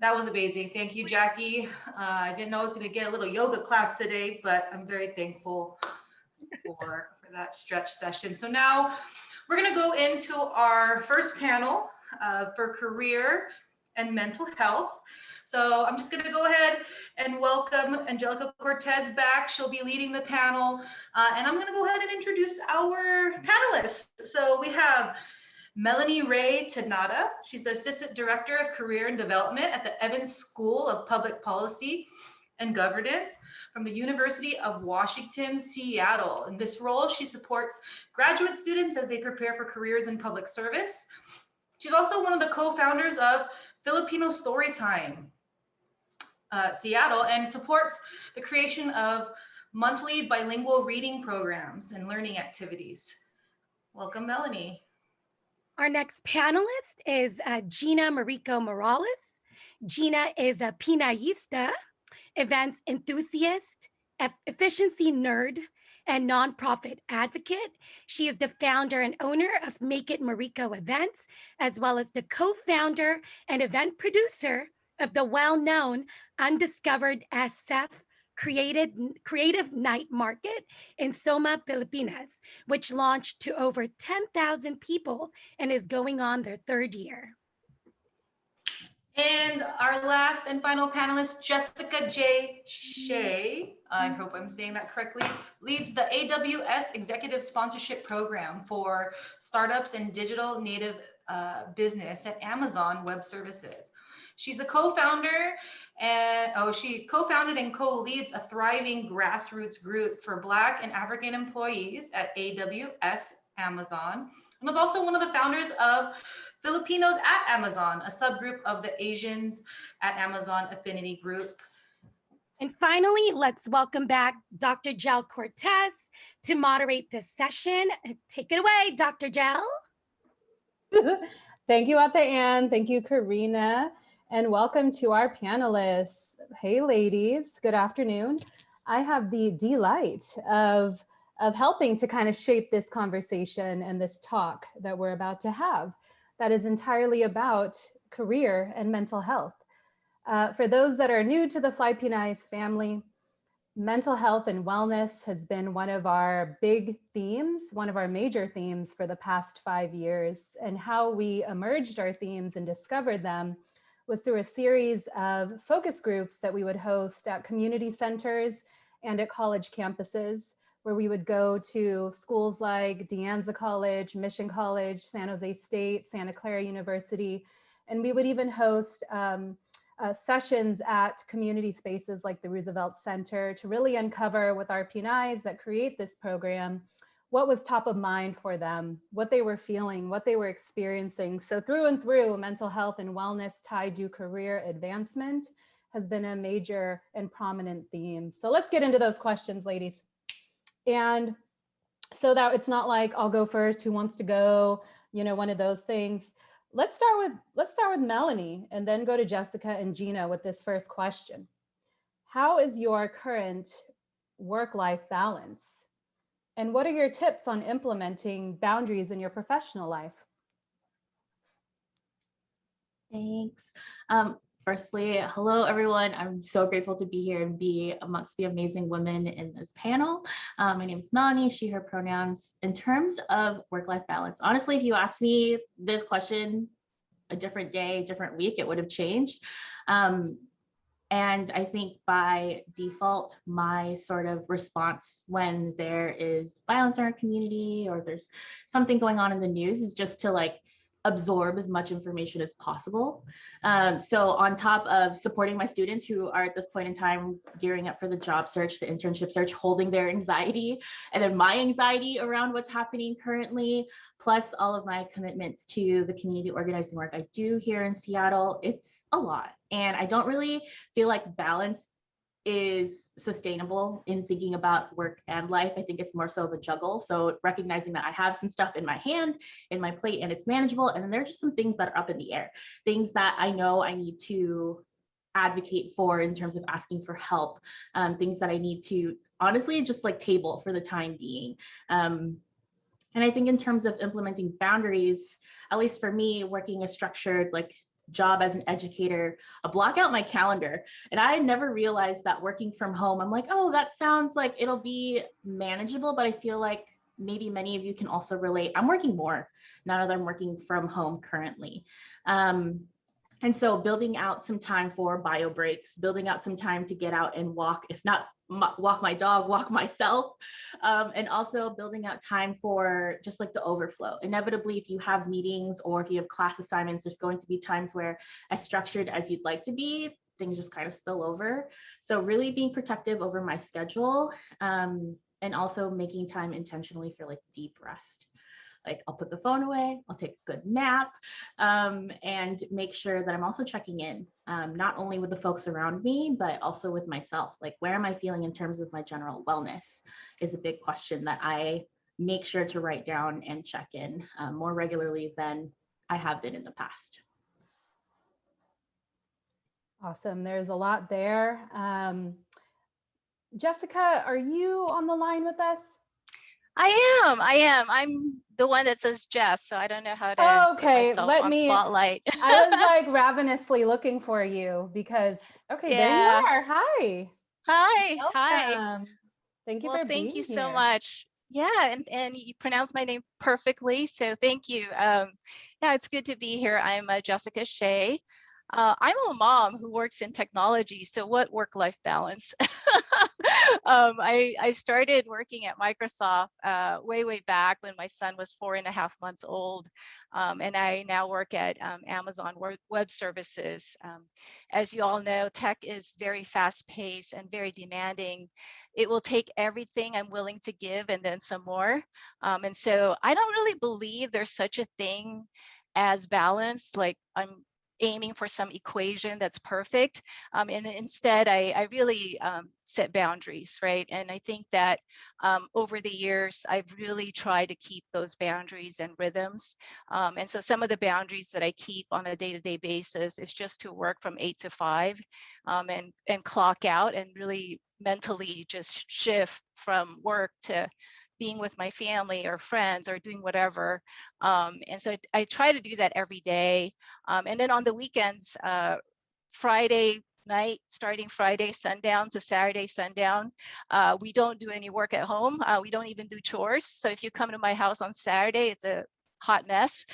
That was amazing. Thank you, Jackie. I didn't know I was going to get a little yoga class today, but I'm very thankful for that stretch session. So now we're going to go into our first panel for career and mental health. So I'm just going to go ahead and welcome Angelica Cortez back. She'll be leading the panel. And I'm going to go ahead and introduce our panelists. So we have Melanie Ray Tanata. She's the Assistant Director of Career and Development at the Evans School of Public Policy and Governance from the University of Washington, Seattle. In this role, she supports graduate students as they prepare for careers in public service. She's also one of the co-founders of Filipino Storytime Seattle, and supports the creation of monthly bilingual reading programs and learning activities. Welcome, Mellanie. Our next panelist is Gina Mariko Morales. Gina is a Pinayista, events enthusiast, efficiency nerd, and nonprofit advocate. She is the founder and owner of Make It Mariko Events, as well as the co-founder and event producer of the well-known Undiscovered SF Creative Night Market in Soma, Pilipinas, which launched to over 10,000 people and is going on their third year. And our last and final panelist, Jessica J. Shea, I hope I'm saying that correctly, leads the AWS Executive Sponsorship Program for startups and digital native business at Amazon Web Services. She's a co-founder and she co-founded and co-leads a thriving grassroots group for Black and African employees at AWS Amazon, and was also one of the founders of Filipinos at Amazon, a subgroup of the Asians at Amazon Affinity Group. And finally, let's welcome back Dr. Jel Cortez to moderate this session. Take it away, Dr. Jel. Thank you, Ate Ann. Thank you, Karina. And welcome to our panelists. Hey, ladies, good afternoon. I have the delight of helping to kind of shape this conversation and this talk that we're about to have that is entirely about career and mental health. For those that are new to the Fly Pinayis family, mental health and wellness has been one of our big themes, one of our major themes for the past 5 years, and how we emerged our themes and discovered them was through a series of focus groups that we would host at community centers and at college campuses, where we would go to schools like De Anza College, Mission College, San Jose State, Santa Clara University, and we would even host sessions at community spaces like the Roosevelt Center to really uncover with our Pinays that create this program what was top of mind for them, what they were feeling, what they were experiencing. So through and through, mental health and wellness tied to career advancement has been a major and prominent theme. So let's get into those questions, ladies. And so that it's not like I'll go first, who wants to go, you know, one of those things. Let's start with Mellanie and then go to Jessica and Gina with this first question. How is your current work-life balance? And what are your tips on implementing boundaries in your professional life? Thanks. Firstly, hello, everyone. I'm so grateful to be here and be amongst the amazing women in this panel. My name is Melanie, she, her pronouns. In terms of work-life balance, honestly, if you asked me this question a different day, different week, it would have changed. And I think by default, my sort of response when there is violence in our community or there's something going on in the news is just to like absorb as much information as possible. So on top of supporting my students who are at this point in time gearing up for the job search, the internship search, holding their anxiety, and then my anxiety around what's happening currently, plus all of my commitments to the community organizing work I do here in Seattle, it's a lot. And I don't really feel like balance is sustainable in thinking about work and life. I think it's more so of a juggle. So recognizing that I have some stuff in my hand, in my plate, and it's manageable. And then there's just some things that are up in the air, things that I know I need to advocate for in terms of asking for help, things that I need to honestly just like table for the time being. And I think in terms of implementing boundaries, at least for me, working a structured like job as an educator, block out my calendar. And I never realized that working from home, I'm like, oh, that sounds like it'll be manageable, but I feel like maybe many of you can also relate. I'm working more now that I'm working from home currently. And so building out some time for bio breaks, building out some time to get out and walk, if not walk my dog, walk myself, and also building out time for just like the overflow. Inevitably, if you have meetings or if you have class assignments, there's going to be times where, as structured as you'd like to be, things just kind of spill over. So really being protective over my schedule, and also making time intentionally for like deep rest. Like I'll put the phone away, I'll take a good nap, and make sure that I'm also checking in, not only with the folks around me, but also with myself. Like, where am I feeling in terms of my general wellness is a big question that I make sure to write down and check in more regularly than I have been in the past. Awesome. There's a lot there. Jessica, are you on the line with us? I am. I'm the one that says Jess, so I don't know how to put myself on spotlight. I was like ravenously looking for you because, okay, there you are. Hi. Hi. Welcome. Hi. Thank you Well, for being here. thank you so much. Yeah, and you pronounced my name perfectly, so thank you. Yeah, it's good to be here. I'm Jessica Shea. I'm a mom who works in technology, so what work-life balance? I started working at Microsoft way back when my son was 4.5 months old, and I now work at Amazon Web Services. As you all know, tech is very fast-paced and very demanding. It will take everything I'm willing to give and then some more. And so I don't really believe there's such a thing as balance. Like I'm aiming for some equation that's perfect. And instead, I really set boundaries, right? And I think that over the years, I've really tried to keep those boundaries and rhythms. And so some of the boundaries that I keep on a day-to-day basis is just to work from 8 to 5 and clock out and really mentally just shift from work to being with my family or friends or doing whatever. And so I try to do that every day. And then on the weekends, Friday night, starting Friday sundown to Saturday sundown, we don't do any work at home. We don't even do chores. So if you come to my house on Saturday, it's a hot mess.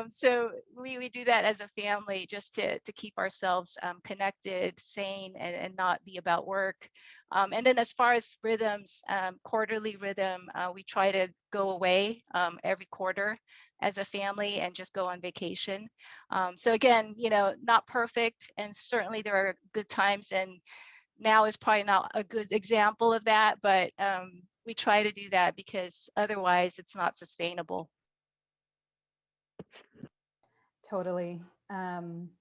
So we do that as a family just to keep ourselves connected, sane, and not be about work. And then as far as rhythms, quarterly rhythm, we try to go away every quarter as a family and just go on vacation. So again, not perfect, and certainly there are good times, and now is probably not a good example of that, but we try to do that because otherwise it's not sustainable. Totally. And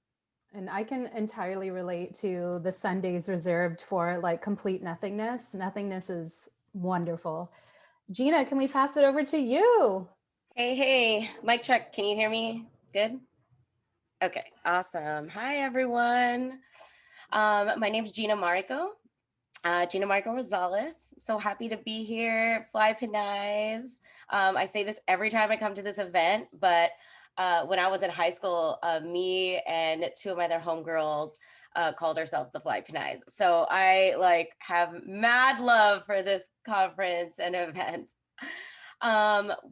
I can entirely relate to the Sundays reserved for like complete nothingness. Nothingness is wonderful. Gina, can we pass it over to you? Hey, mic check. Can you hear me? Good? Okay, awesome. Hi, everyone. My name is Gina Mariko. Gina Mariko Rosales. So happy to be here. Fly Pinayista. I say this every time I come to this event, but when I was in high school, me and two of my other homegirls called ourselves the Fly Pinayista. So I have mad love for this conference and event.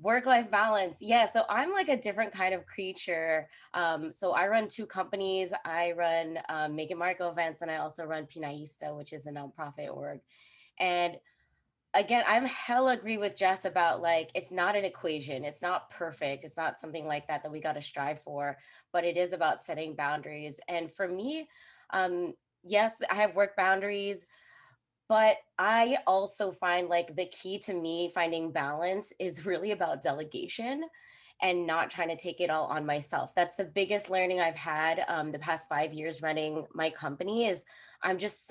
Work-life balance. Yeah, so I'm like a different kind of creature. So I run 2 companies. I run Make It Mariko events, and I also run Pinayista, which is a nonprofit org. And again, I'm hella agree with Jess about like, it's not an equation. It's not perfect. It's not something like that we got to strive for, but it is about setting boundaries. And for me, yes, I have work boundaries. But I also find like the key to me finding balance is really about delegation and not trying to take it all on myself. That's the biggest learning I've had the past 5 years running my company is I'm just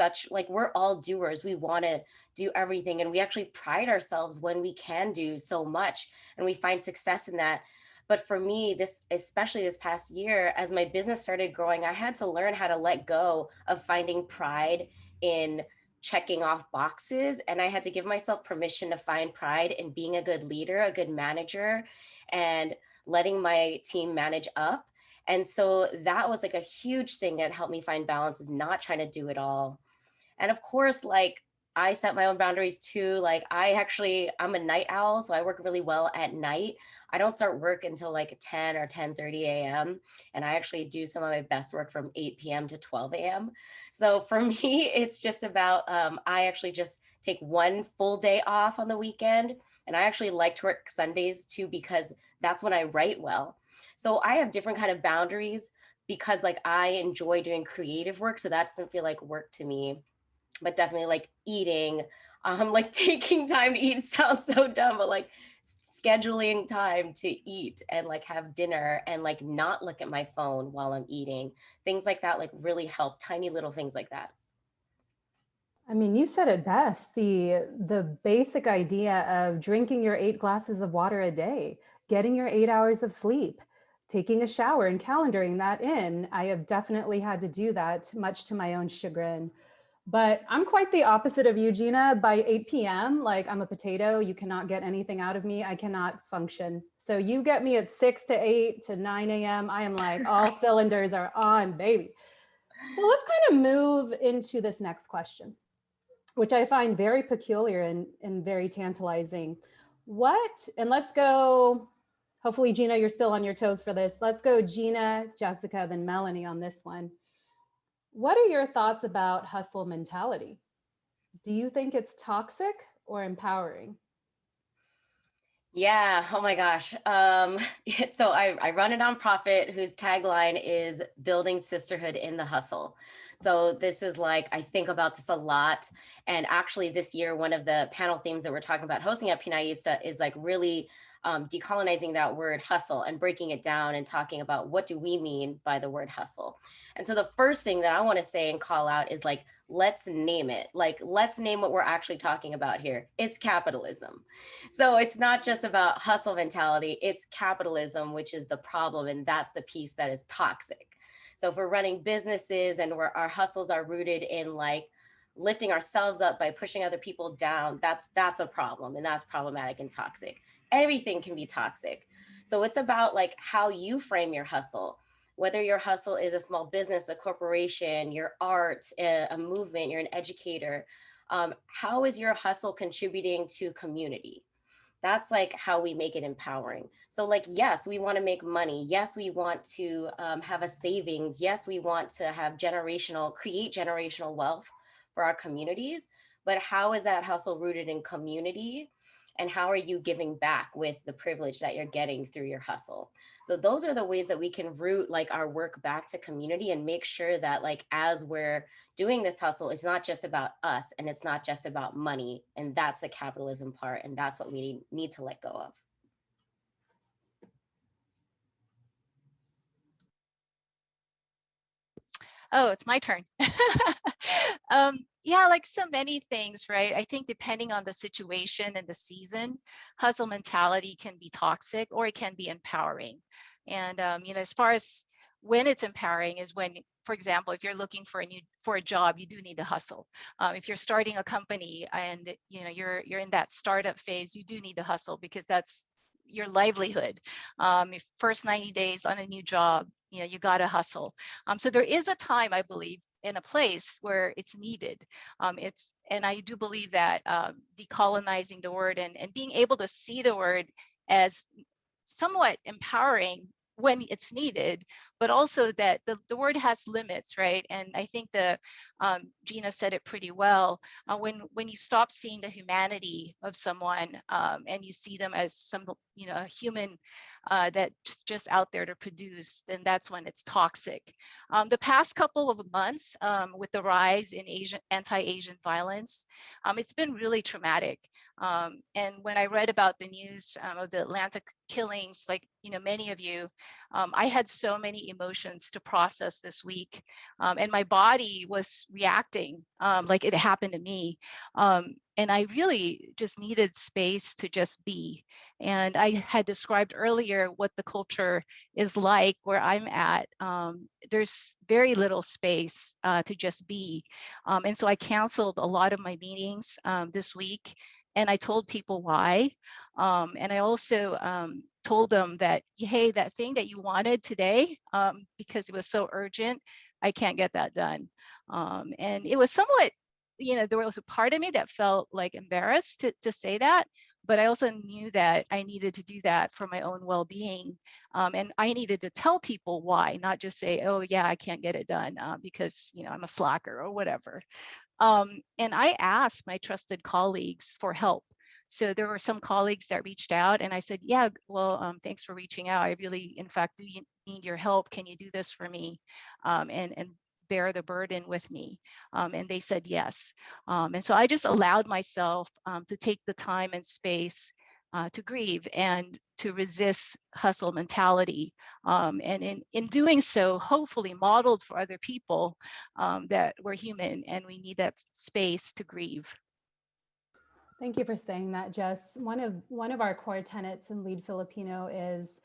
we're all doers. We want to do everything. And we actually pride ourselves when we can do so much and we find success in that. But for me, especially this past year, as my business started growing, I had to learn how to let go of finding pride in checking off boxes. And I had to give myself permission to find pride in being a good leader, a good manager, and letting my team manage up And so that was like a huge thing that helped me find balance, is not trying to do it all. And of course, like I set my own boundaries too. Like I'm a night owl, so I work really well at night. I don't start work until like 10 or 10:30 a.m. And I actually do some of my best work from 8 p.m. to 12 a.m. So for me, it's just about, I actually just take one full day off on the weekend. And I actually like to work Sundays too, because that's when I write well. So I have different kind of boundaries because like I enjoy doing creative work. So that doesn't feel like work to me, but definitely like eating, like taking time to eat sounds so dumb, but like scheduling time to eat and like have dinner and like not look at my phone while I'm eating, things like that, like really help. Tiny little things like that. I mean, you said it best. The basic idea of drinking your 8 glasses of water a day, getting your 8 hours of sleep, taking a shower and calendaring that in. I have definitely had to do that, much to my own chagrin. But I'm quite the opposite of you, Gina. By 8 p.m., like I'm a potato. You cannot get anything out of me. I cannot function. So you get me at 6 to 8 to 9 a.m. I am like, all cylinders are on, baby. So let's kind of move into this next question, which I find very peculiar and very tantalizing. And let's go, hopefully, Gina, you're still on your toes for this. Let's go Gina, Jessica, then Mellanie on this one. What are your thoughts about hustle mentality? Do you think it's toxic or empowering? Yeah. Oh my gosh. So I run a nonprofit whose tagline is building sisterhood in the hustle. So this is like, I think about this a lot. And actually this year, one of the panel themes that we're talking about hosting at Pinayista is like really decolonizing that word hustle and breaking it down and talking about what do we mean by the word hustle. And so the first thing that I want to say and call out is like, let's name it. Like, let's name what we're actually talking about here. It's capitalism. So it's not just about hustle mentality, it's capitalism, which is the problem. And that's the piece that is toxic. So if we're running businesses and where our hustles are rooted in like lifting ourselves up by pushing other people down, that's a problem, and that's problematic and toxic. Everything can be toxic. So it's about like how you frame your hustle, whether your hustle is a small business, a corporation, your art, a movement, you're an educator. How is your hustle contributing to community? That's like how we make it empowering. So like, yes, we want to make money. Yes, we want to have a savings. Yes, we want to have create generational wealth for our communities. But how is that hustle rooted in community? And how are you giving back with the privilege that you're getting through your hustle? So those are the ways that we can root like our work back to community and make sure that like as we're doing this hustle, it's not just about us and it's not just about money. And that's the capitalism part. And that's what we need to let go of. Oh, it's my turn. Yeah, like so many things, right? I think depending on the situation and the season, hustle mentality can be toxic or it can be empowering. And as far as when it's empowering is when, for example, if you're looking for a job, you do need to hustle. If you're starting a company and you're in that startup phase, you do need to hustle because that's your livelihood. If first 90 days on a new job, you got to hustle. So there is a time, I believe, in a place where it's needed. And I do believe that decolonizing the word and being able to see the word as somewhat empowering when it's needed, but also that the word has limits, right? And I think Gina said it pretty well. When you stop seeing the humanity of someone and you see them as a human that's just out there to produce, then that's when it's toxic. The past couple of months with the rise in anti-Asian violence, it's been really traumatic. And when I read about the news of the Atlanta killings, like many of you, I had so many emotions to process this week, and my body was reacting like it happened to me. And I really just needed space to just be. And I had described earlier what the culture is like where I'm at. There's very little space to just be. And so I canceled a lot of my meetings this week. And I told people why. And I also told them that, hey, that thing that you wanted today, because it was so urgent, I can't get that done. And it was somewhat, there was a part of me that felt like embarrassed to say that, but I also knew that I needed to do that for my own well-being. And I needed to tell people why, not just say, oh yeah, I can't get it done because, I'm a slacker or whatever. And I asked my trusted colleagues for help. So there were some colleagues that reached out and I said, yeah, well, thanks for reaching out. I really, in fact, do need your help. Can you do this for me? And bear the burden with me? And they said yes. And so I just allowed myself to take the time and space to grieve and to resist hustle mentality. And in doing so, hopefully modeled for other people that we're human and we need that space to grieve. Thank you for saying that, Jess. One of our core tenets in LEAD Filipino is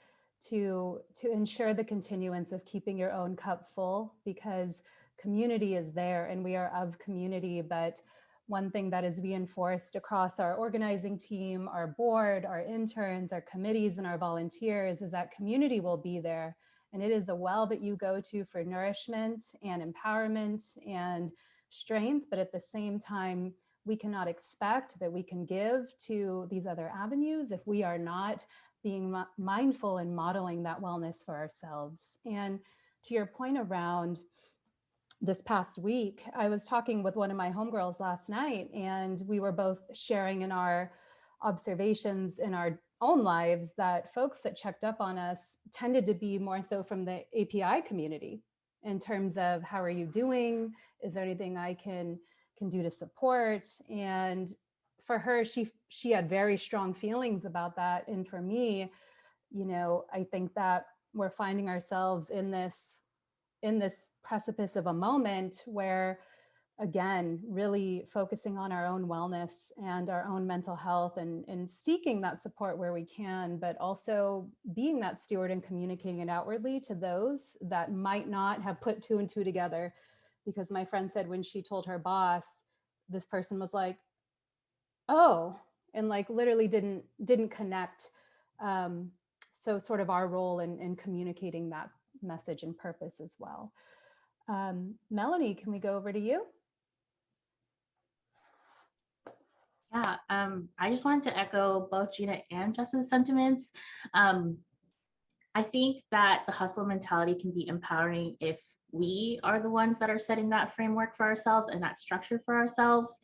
to ensure the continuance of keeping your own cup full, because community is there and we are of community. But one thing that is reinforced across our organizing team, our board, our interns, our committees, and our volunteers is that community will be there. And it is a well that you go to for nourishment and empowerment and strength. But at the same time, we cannot expect that we can give to these other avenues if we are not being mindful and modeling that wellness for ourselves. And to your point around this past week, I was talking with one of my homegirls last night, and we were both sharing in our observations in our own lives that folks that checked up on us tended to be more so from the API community in terms of, how are you doing? Is there anything I can do to support? And for her, she had very strong feelings about that. And for me, I think that we're finding ourselves in this precipice of a moment where, again, really focusing on our own wellness and our own mental health and seeking that support where we can, but also being that steward and communicating it outwardly to those that might not have put two and two together. Because my friend said when she told her boss, this person was like, oh, and like literally didn't connect. So sort of our role in communicating that message and purpose as well. Mellanie, can we go over to you? Yeah, I just wanted to echo both Gina and Jess's sentiments. I think that the hustle mentality can be empowering if we are the ones that are setting that framework for ourselves and that structure for ourselves.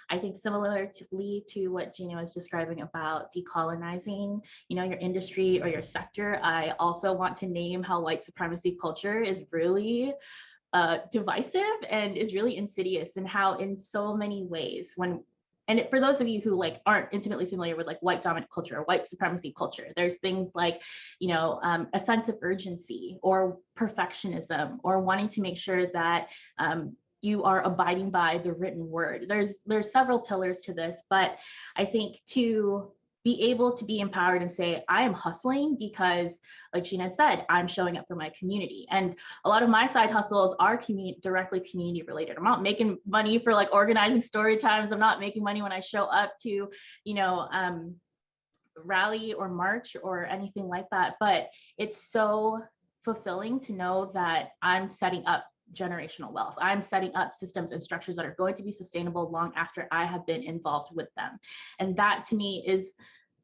I think similarly to what Gina was describing about decolonizing, your industry or your sector, I also want to name how white supremacy culture is really divisive and is really insidious, and how in so many ways for those of you who aren't intimately familiar with white dominant culture or white supremacy culture, there's things like, a sense of urgency or perfectionism or wanting to make sure that you are abiding by the written word. There's several pillars to this, but I think to be able to be empowered and say, I am hustling because, like Gina had said, I'm showing up for my community. And a lot of my side hustles are directly community related. I'm not making money for organizing story times. I'm not making money when I show up to, rally or march or anything like that. But it's so fulfilling to know that I'm setting up generational wealth. I'm setting up systems and structures that are going to be sustainable long after I have been involved with them. And that to me is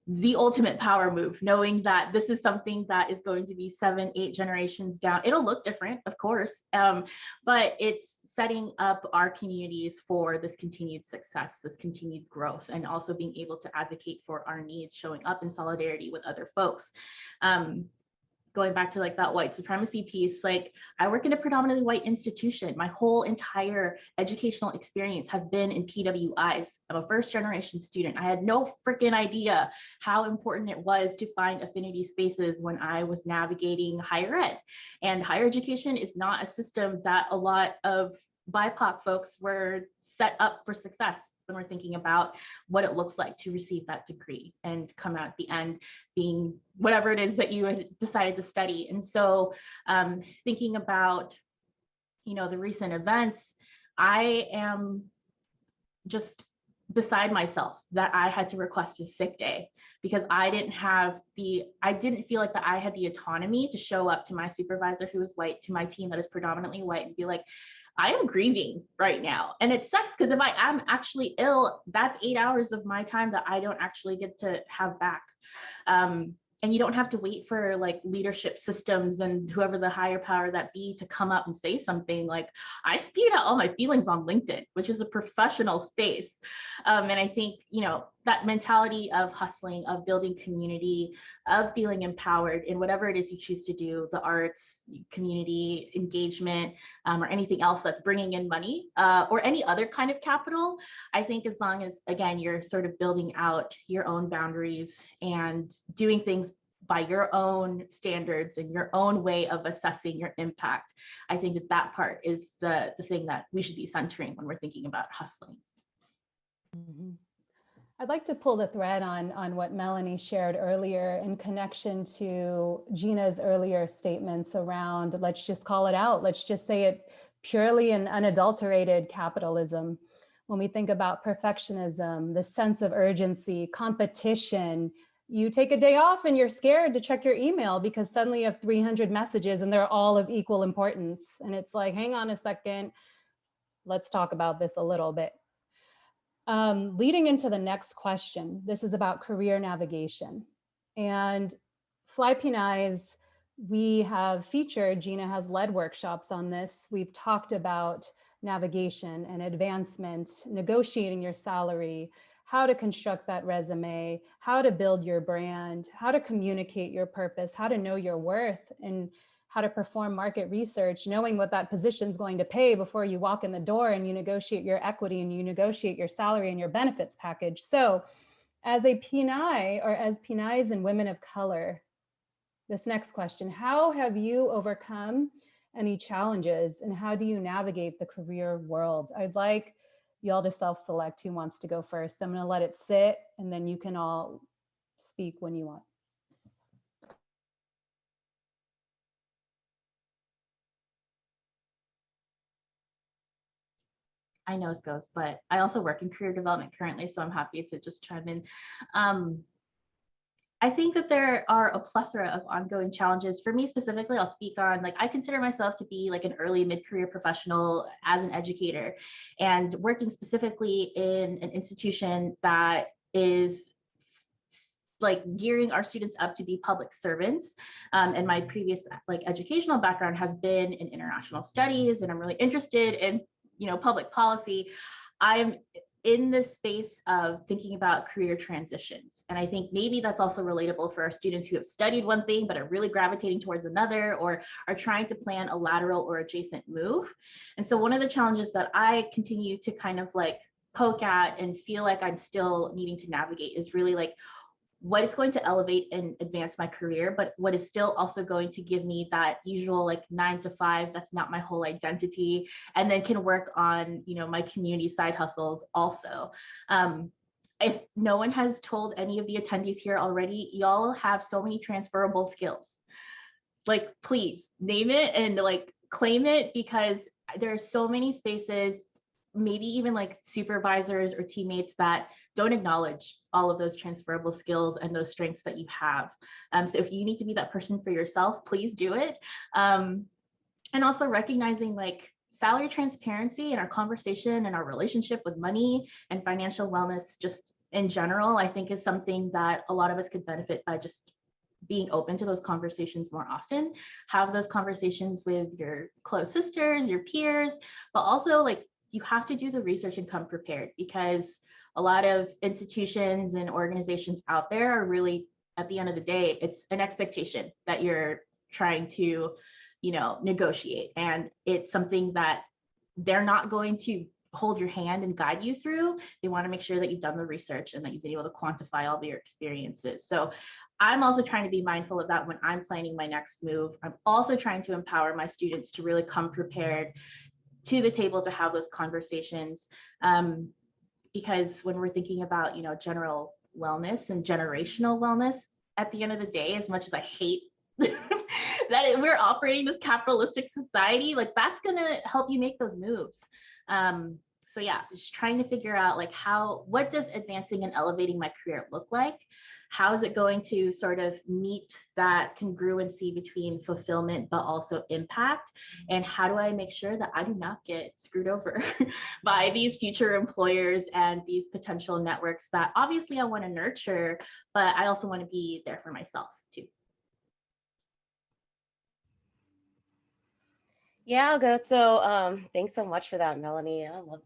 the ultimate power move, knowing that this is something that is going to be 7, 8 generations down. It'll look different, of course, but it's setting up our communities for this continued success, this continued growth, and also being able to advocate for our needs, showing up in solidarity with other folks. Going back to that white supremacy piece, I work in a predominantly white institution. My whole entire educational experience has been in PWIs. I'm a first generation student. I had no freaking idea how important it was to find affinity spaces when I was navigating higher ed. And higher education is not a system that a lot of BIPOC folks were set up for success when we're thinking about what it looks like to receive that degree and come out at the end being whatever it is that you had decided to study. And so thinking about, the recent events, I am just beside myself that I had to request a sick day because I didn't feel like that I had the autonomy to show up to my supervisor who was white, to my team that is predominantly white, and be like, I am grieving right now. And it sucks because if I am actually ill, that's 8 hours of my time that I don't actually get to have back. And you don't have to wait for like leadership systems and whoever the higher power that be to come up and say something. Like, I spewed out all my feelings on LinkedIn, which is a professional space. And I think, you know, that mentality of hustling, of building community, of feeling empowered in whatever it is you choose to do, the arts, community engagement, or anything else that's bringing in money, or any other kind of capital. I think as long as, again, you're sort of building out your own boundaries and doing things by your own standards and your own way of assessing your impact, I think that that part is the thing that we should be centering when we're thinking about hustling. Mm-hmm. I'd like to pull the thread on what Melanie shared earlier in connection to Gina's earlier statements around, let's just call it out. Let's just say it purely and unadulterated capitalism. When we think about perfectionism, the sense of urgency, competition, you take a day off and you're scared to check your email because suddenly you have 300 messages and they're all of equal importance. And it's like, hang on a second, let's talk about this a little bit. Leading into the next question, this is about career navigation. And Fly Pinay's, we have featured, Gina has led workshops on this. We've talked about navigation and advancement, negotiating your salary, how to construct that resume, how to build your brand, how to communicate your purpose, how to know your worth, and how to perform market research, knowing what that position is going to pay before you walk in the door and you negotiate your equity and you negotiate your salary and your benefits package. So as a Pinay, or as Pinays and women of color, this next question, how have you overcome any challenges and how do you navigate the career world? I'd like y'all to self-select who wants to go first. I'm gonna let it sit and then you can all speak when you want. I know it goes, but I also work in career development currently, so I'm happy to just chime in. I think that there are a plethora of ongoing challenges. For me specifically, I'll speak on, like, I consider myself to be like an early mid-career professional as an educator, and working specifically in an institution that is like gearing our students up to be public servants. And my previous like educational background has been in international studies, and I'm really interested in, you know, public policy. I'm in this space of thinking about career transitions. And I think maybe that's also relatable for our students who have studied one thing, but are really gravitating towards another, or are trying to plan a lateral or adjacent move. And so one of the challenges that I continue to kind of like poke at and feel like I'm still needing to navigate is really like, what is going to elevate and advance my career, but what is still also going to give me that usual like 9 to 5, that's not my whole identity, and then can work on, you know, my community side hustles also. If no one has told any of the attendees here already, y'all have so many transferable skills. Like, please name it and like claim it, because there are so many spaces, maybe even like supervisors or teammates, that don't acknowledge all of those transferable skills and those strengths that you have. So if you need to be that person for yourself, please do it. And also recognizing like salary transparency in our conversation and our relationship with money and financial wellness just in general, I think is something that a lot of us could benefit by just being open to those conversations more often. Have those conversations with your close sisters, your peers, but also like, you have to do the research and come prepared, because a lot of institutions and organizations out there are really, at the end of the day, it's an expectation that you're trying to, you know, negotiate. And it's something that they're not going to hold your hand and guide you through. They want to make sure that you've done the research and that you've been able to quantify all of your experiences. So I'm also trying to be mindful of that when I'm planning my next move. I'm also trying to empower my students to really come prepared to the table to have those conversations, because when we're thinking about, you know, general wellness and generational wellness, at the end of the day, as much as I hate that we're operating this capitalistic society, like that's gonna help you make those moves. So yeah, just trying to figure out like what does advancing and elevating my career look like? How is it going to sort of meet that congruency between fulfillment, but also impact? And how do I make sure that I do not get screwed over by these future employers and these potential networks that obviously I want to nurture, but I also want to be there for myself too. Yeah, I'll go. So thanks so much for that, Melanie. I love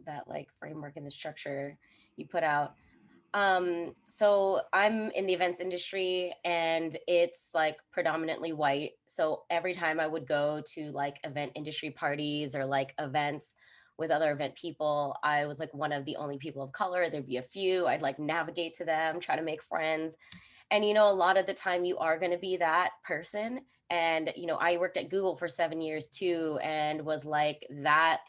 that like framework and the structure you put out. So I'm in the events industry and it's like predominantly white. So every time I would go to like event industry parties or like events with other event people, I was like one of the only people of color. There'd be a few. I'd like navigate to them, try to make friends. And, you know, a lot of the time you are going to be that person. And, you know, I worked at Google for 7 years too, and was like that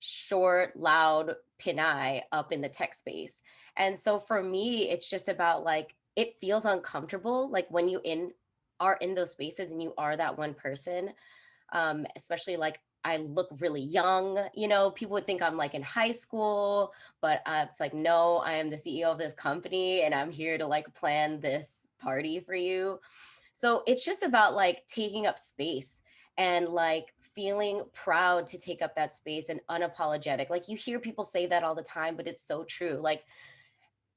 short, loud Pinay up in the tech space. And so for me, it's just about like, it feels uncomfortable. Like when you are in those spaces and you are that one person, especially like I look really young, you know, people would think I'm like in high school, but it's like, no, I am the CEO of this company and I'm here to like plan this party for you. So it's just about like taking up space and like feeling proud to take up that space and unapologetic. Like you hear people say that all the time, but it's so true. Like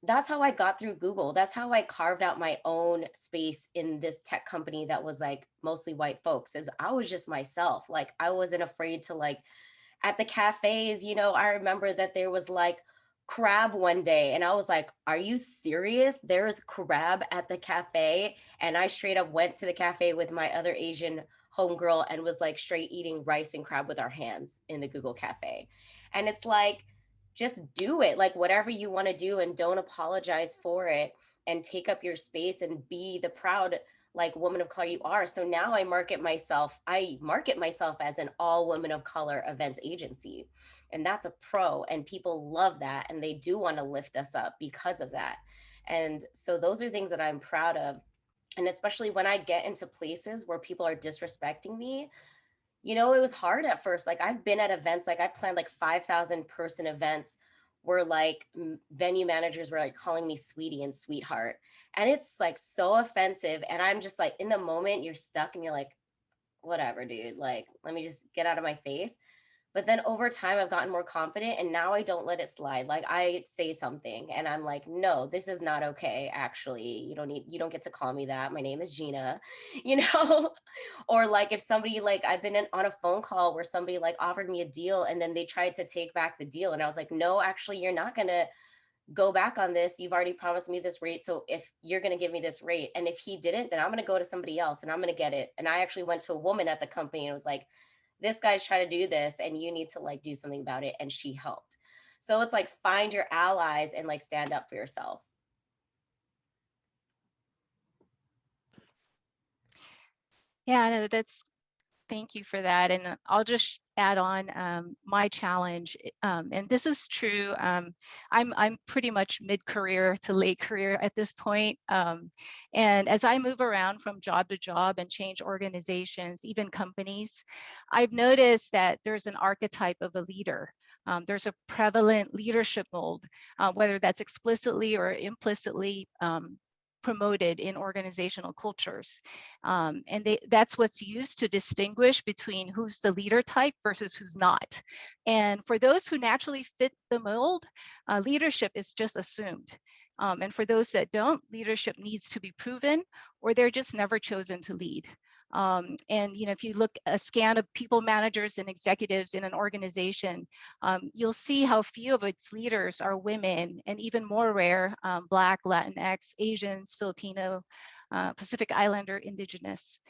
that's how I got through Google. That's how I carved out my own space in this tech company that was like mostly white folks, is I was just myself. Like I wasn't afraid to like at the cafes, you know, I remember that there was like crab one day and I was like, are you serious? There is crab at the cafe. And I straight up went to the cafe with my other Asian homegirl and was like straight eating rice and crab with our hands in the Google cafe. And it's like, just do it, like whatever you want to do and don't apologize for it and take up your space and be the proud like woman of color you are. So now I market myself as an all women of color events agency. And that's a pro, and people love that. And they do want to lift us up because of that. And so those are things that I'm proud of. And especially when I get into places where people are disrespecting me, you know, it was hard at first. Like I've been at events, like I planned like 5,000 person events where like venue managers were like calling me sweetie and sweetheart. And it's like so offensive. And I'm just like, in the moment you're stuck and you're like, whatever, dude, like, let me just get out of my face. But then over time, I've gotten more confident and now I don't let it slide. Like I say something and I'm like, no, this is not okay. Actually, you don't get to call me that. My name is Gina, you know? Or like if somebody, like I've been on a phone call where somebody like offered me a deal and then they tried to take back the deal. And I was like, no, actually, you're not going to go back on this. You've already promised me this rate. So if you're going to give me this rate, and if he didn't, then I'm going to go to somebody else and I'm going to get it. And I actually went to a woman at the company and was like, this guy's trying to do this and you need to like do something about it. And she helped. So it's like, find your allies and like stand up for yourself. Yeah, no, thank you for that. And I'll just add on my challenge. And this is true. I'm pretty much mid-career to late career at this point. And as I move around from job to job and change organizations, even companies, I've noticed that there's an archetype of a leader. There's a prevalent leadership mold, whether that's explicitly or implicitly promoted in organizational cultures. And that's what's used to distinguish between who's the leader type versus who's not. And for those who naturally fit the mold, leadership is just assumed. And for those that don't, leadership needs to be proven, or they're just never chosen to lead. And you know, if you look a scan of people managers and executives in an organization, you'll see how few of its leaders are women, and even more rare, Black, Latinx, Asians, Filipino, Pacific Islander, Indigenous.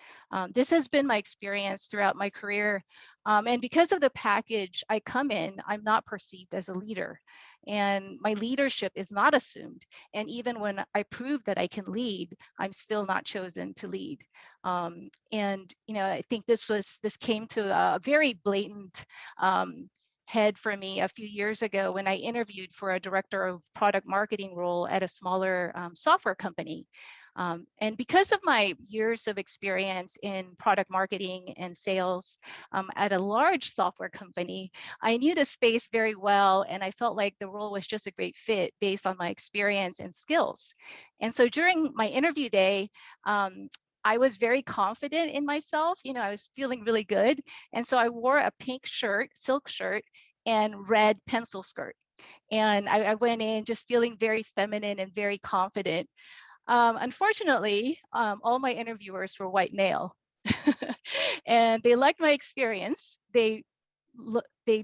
This has been my experience throughout my career. And because of the package I come in, I'm not perceived as a leader. And my leadership is not assumed. And even when I prove that I can lead, I'm still not chosen to lead. And you know, I think this came to a very blatant head for me a few years ago when I interviewed for a director of product marketing role at a smaller software company. And because of my years of experience in product marketing and sales at a large software company, I knew the space very well, and I felt like the role was just a great fit based on my experience and skills. And so during my interview day, I was very confident in myself. You know, I was feeling really good. And so I wore a pink shirt, silk shirt, and red pencil skirt. And I went in just feeling very feminine and very confident. Unfortunately, all my interviewers were white male, and they liked my experience. They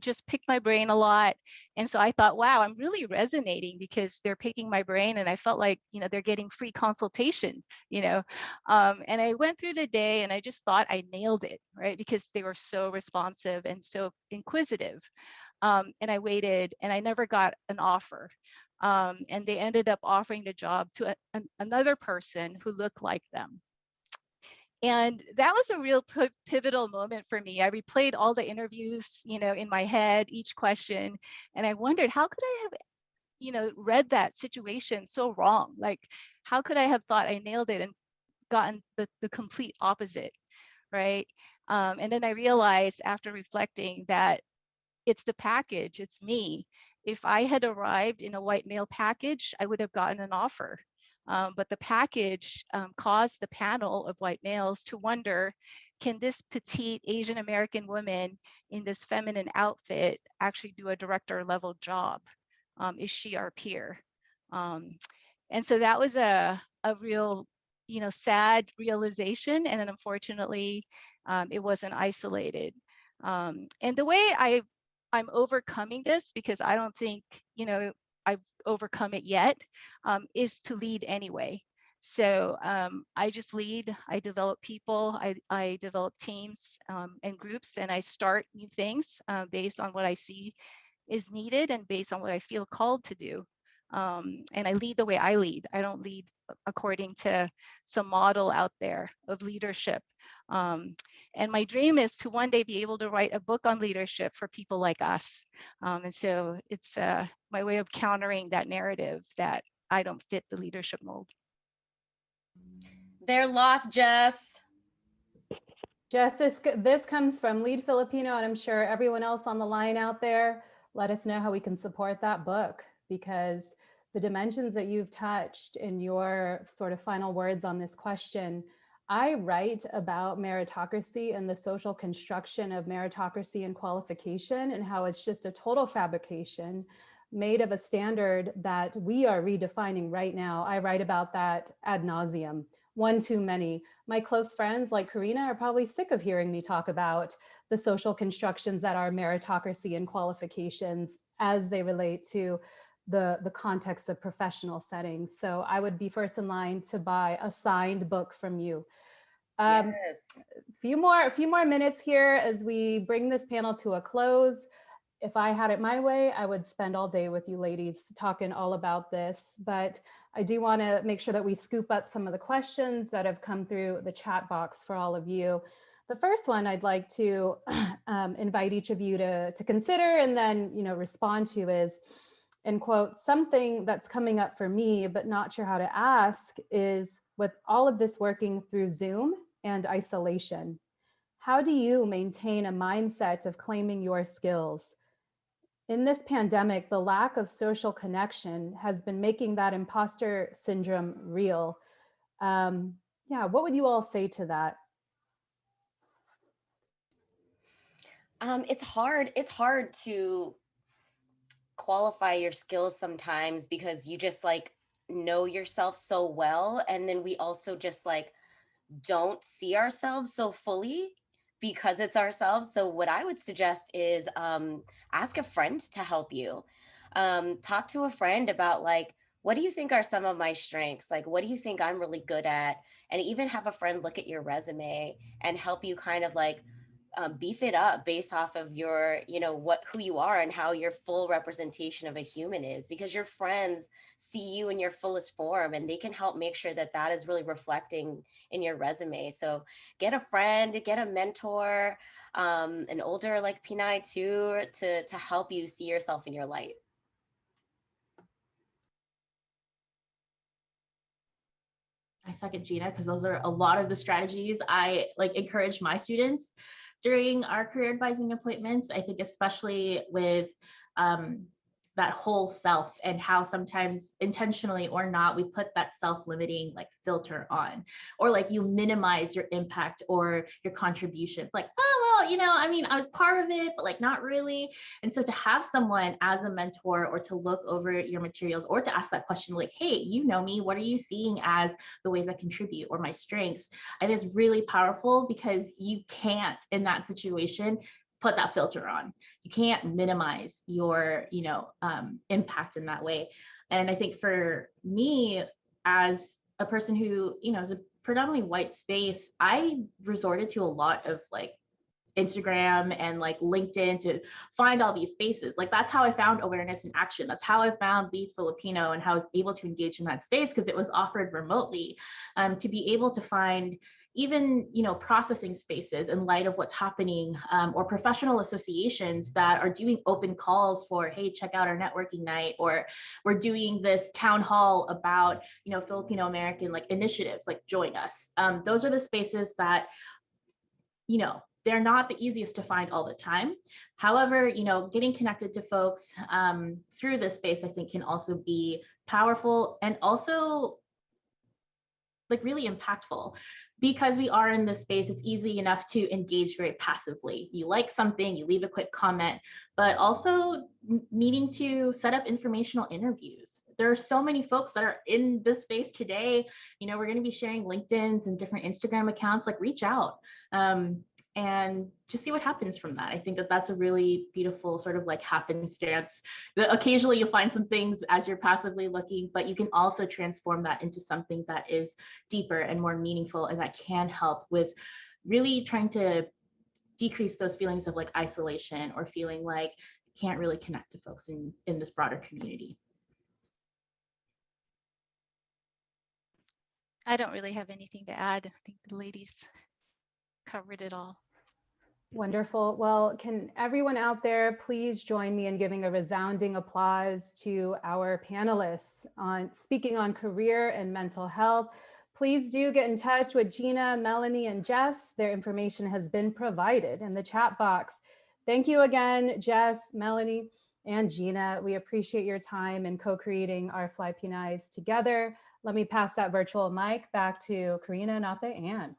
just picked my brain a lot, and so I thought, wow, I'm really resonating because they're picking my brain, and I felt like, you know, they're getting free consultation, you know. And I went through the day, and I just thought I nailed it, right? Because they were so responsive and so inquisitive. And I waited, and I never got an offer. And they ended up offering the job to another person who looked like them. And that was a real pivotal moment for me. I replayed all the interviews, you know, in my head, each question, and I wondered, how could I have, you know, read that situation so wrong? Like, how could I have thought I nailed it and gotten the complete opposite, right? And then I realized after reflecting that it's the package, it's me. If I had arrived in a white male package, I would have gotten an offer. But the package caused the panel of white males to wonder, can this petite Asian American woman in this feminine outfit actually do a director level job? Is she our peer? And so that was a real, you know, sad realization. And then unfortunately, it wasn't isolated. And the way I'm overcoming this, because I don't think, you know, I've overcome it yet, is to lead anyway. So I just lead, I develop people, I develop teams and groups, and I start new things based on what I see is needed and based on what I feel called to do. And I lead the way I lead. I don't lead according to some model out there of leadership. And my dream is to one day be able to write a book on leadership for people like us. And so it's my way of countering that narrative that I don't fit the leadership mold. They're lost, Jess. Jess, this comes from LEAD Filipino, and I'm sure everyone else on the line out there, let us know how we can support that book, because the dimensions that you've touched in your sort of final words on this question, I write about meritocracy and the social construction of meritocracy and qualification, and how it's just a total fabrication made of a standard that we are redefining right now. I write about that ad nauseum, one too many. My close friends like Karina are probably sick of hearing me talk about the social constructions that are meritocracy and qualifications as they relate to the context of professional settings. So I would be first in line to buy a signed book from you. Yes. Few more minutes here as we bring this panel to a close. If I had it my way, I would spend all day with you ladies talking all about this, but I do want to make sure that we scoop up some of the questions that have come through the chat box for all of you. The first one I'd like to invite each of you to consider and then, you know, respond to is, in quote, something that's coming up for me, but not sure how to ask is, with all of this working through Zoom and isolation, how do you maintain a mindset of claiming your skills? In this pandemic, the lack of social connection has been making that imposter syndrome real. Yeah, what would you all say to that? It's hard to qualify your skills sometimes because you just like know yourself so well, and then we also just like don't see ourselves so fully because it's ourselves. So what I would suggest is ask a friend to help you. Talk to a friend about like, what do you think are some of my strengths? Like, what do you think I'm really good at? And even have a friend look at your resume and help you kind of like beef it up based off of your, you know, who you are and how your full representation of a human is, because your friends see you in your fullest form and they can help make sure that that is really reflecting in your resume. So get a friend, get a mentor, an older like Pinay too, to help you see yourself in your light. I second Gina, because those are a lot of the strategies I like encourage my students during our career advising appointments. I think especially with that whole self and how sometimes intentionally or not, we put that self-limiting like filter on, or like you minimize your impact or your contributions. Like, oh, well, you know, I mean, I was part of it, but like not really. And so to have someone as a mentor or to look over your materials or to ask that question like, hey, you know me, what are you seeing as the ways I contribute or my strengths? I think it's really powerful because you can't in that situation put that filter on. You can't minimize your, you know, impact in that way. And I think for me, as a person who, you know, is a predominantly white space, I resorted to a lot of like Instagram and like LinkedIn to find all these spaces. Like that's how I found awareness in action. That's how I found LEAD Filipino and how I was able to engage in that space, because it was offered remotely. To be able to find even, you know, processing spaces in light of what's happening, or professional associations that are doing open calls for, hey, check out our networking night, or we're doing this town hall about, you know, Filipino American like initiatives, like join us. Those are the spaces that, you know, they're not the easiest to find all the time. However, you know, getting connected to folks through this space, I think can also be powerful and also like really impactful. Because we are in this space, it's easy enough to engage very passively. You like something, you leave a quick comment, but also needing to set up informational interviews. There are so many folks that are in this space today. You know, we're going to be sharing LinkedIn's and different Instagram accounts, like reach out and just see what happens from that. I think that that's a really beautiful sort of like happenstance. Occasionally you'll find some things as you're passively looking, but you can also transform that into something that is deeper and more meaningful, and that can help with really trying to decrease those feelings of like isolation or feeling like you can't really connect to folks in this broader community. I don't really have anything to add. I think the ladies covered it all. Wonderful. Well, can everyone out there please join me in giving a resounding applause to our panelists on speaking on career and mental health. Please do get in touch with Gina, Melanie, and Jess. Their information has been provided in the chat box. Thank you again, Jess, Melanie, and Gina. We appreciate your time in co-creating our Fly Pinayis together. Let me pass that virtual mic back to Karina, Natha, and Anne.